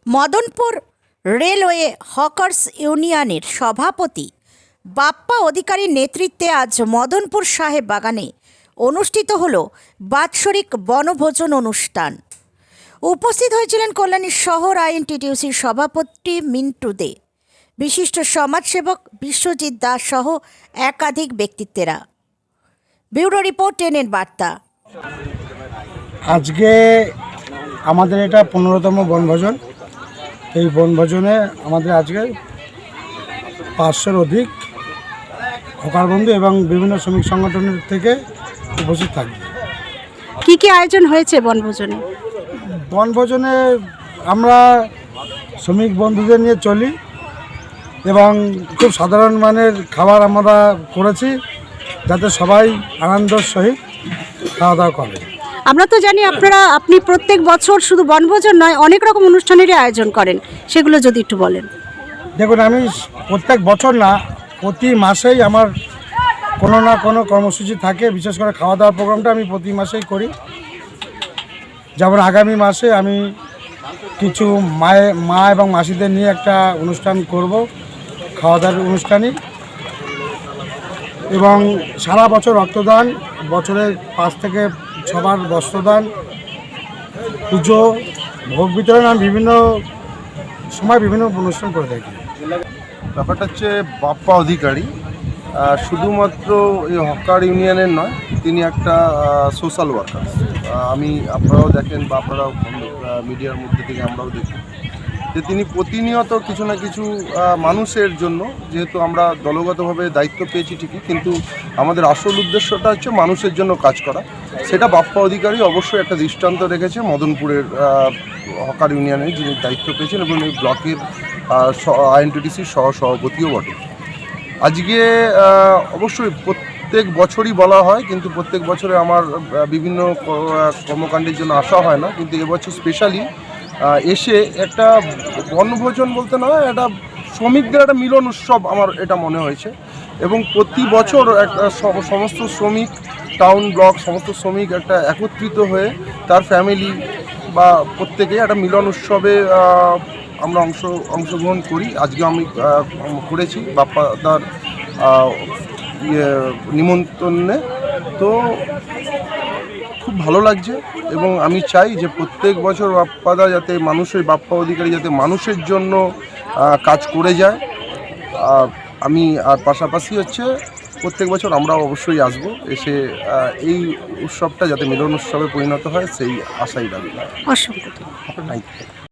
Madanpur railway hawkers ইউনিয়নের সভাপতি বাপ্পা অধিকারীর নেতৃত্বে আজ মদনপুর সাহেব বাগানে অনুষ্ঠিত হল বাৎসরিক বনভোজন অনুষ্ঠান। উপস্থিত হয়েছিলেন কল্যাণী শহর আইএনটিটিউসির সভাপতি মিন্টু দে, বিশিষ্ট সমাজসেবক বিশ্বজিৎ দাস সহ একাধিক ব্যক্তিত্বেরা। ব্যুরো রিপোর্ট, টেনের বার্তা। আজকে আমাদের এটা 15তম বনভোজন। এই বনভোজনে আমাদের আজকে 500-র অধিক হকার বন্ধু এবং বিভিন্ন শ্রমিক সংগঠনের থেকে উপস্থিত থাকবে। কি কি আয়োজন হয়েছে বনভোজনে? বনভোজনে আমরা শ্রমিক বন্ধুদের নিয়ে চলি এবং খুব সাধারণ মানের খাবার আমরা করেছি, যাতে সবাই আনন্দের সহিত খাওয়া দাওয়া করে। আমরা তো জানি আপনি প্রত্যেক বছর শুধু বনভোজন নয়, অনেক রকম অনুষ্ঠানেরই আয়োজন করেন, সেগুলো যদি একটু বলেন। দেখুন, আমি প্রত্যেক বছর না, প্রতি মাসেই আমার কোনো না কোনো কর্মসূচি থাকে। বিশেষ করে খাওয়া দাওয়ার প্রোগ্রামটা আমি প্রতি মাসেই করি। যেমন আগামী মাসে আমি কিছু মা এবং মাসিদের নিয়ে একটা অনুষ্ঠান করব, খাওয়া দাওয়ার অনুষ্ঠানই। এবং সারা বছর রক্তদান, বছরে 5 থেকে 6 বার বস্ত্রদান, পুজো, ভোগ বিতরণ, আমি বিভিন্ন সময় বিভিন্ন অনুষ্ঠান করে থাকি। ব্যাপারটা হচ্ছে বাপ্পা অধিকারী শুধুমাত্র এই হকার ইউনিয়নের নয়, তিনি একটা সোশ্যাল ওয়ার্কার। আপনারাও দেখেন বা আপনারাও মিডিয়ার মধ্যে থেকে আমরাও দেখি যে তিনি প্রতিনিয়ত কিছু না কিছু মানুষের জন্য, যেহেতু আমরা দলগতভাবে দায়িত্ব পেয়েছি ঠিকই, কিন্তু আমাদের আসল উদ্দেশ্যটা হচ্ছে মানুষের জন্য কাজ করা। সেটা বাপ্পা অধিকারী অবশ্যই একটা দৃষ্টান্ত রেখেছে মদনপুরের হকার ইউনিয়নে, যিনি দায়িত্ব পেয়েছেন এবং এই ব্লকের আইএনটিটিসির সহসভাপতিও বটে। আজকে অবশ্যই প্রত্যেক বছরই বলা হয়, কিন্তু প্রত্যেক বছরে আমার বিভিন্ন কর্মকাণ্ডের জন্য আসা হয় না, কিন্তু এবছর স্পেশালি এসে একটা বনভোজন বলতে নয়, একটা শ্রমিকদের একটা মিলন উৎসব আমার এটা মনে হয়েছে। এবং প্রতি বছর একটা সমস্ত শ্রমিক, টাউন ব্লক সমস্ত শ্রমিক একটা একত্রিত হয়ে তার ফ্যামিলি বা প্রত্যেকে একটা মিলন উৎসবে আমরা অংশগ্রহণ করি। আজকে আমি করেছি বাপ্পা তার নিমন্ত্রণে, তো খুব ভালো লাগছে। এবং আমি চাই যে প্রত্যেক বছর বাপ্পাদা যাতে বাপ্পা অধিকারী যাতে মানুষের জন্য কাজ করে যায়। আর পাশাপাশি হচ্ছে প্রত্যেক বছর আমরা অবশ্যই আসবো, এসে এই উৎসবটা যাতে মিলন উৎসবে পরিণত হয় সেই আশাই রাখি। অসংখ্য থ্যাংক ইউ।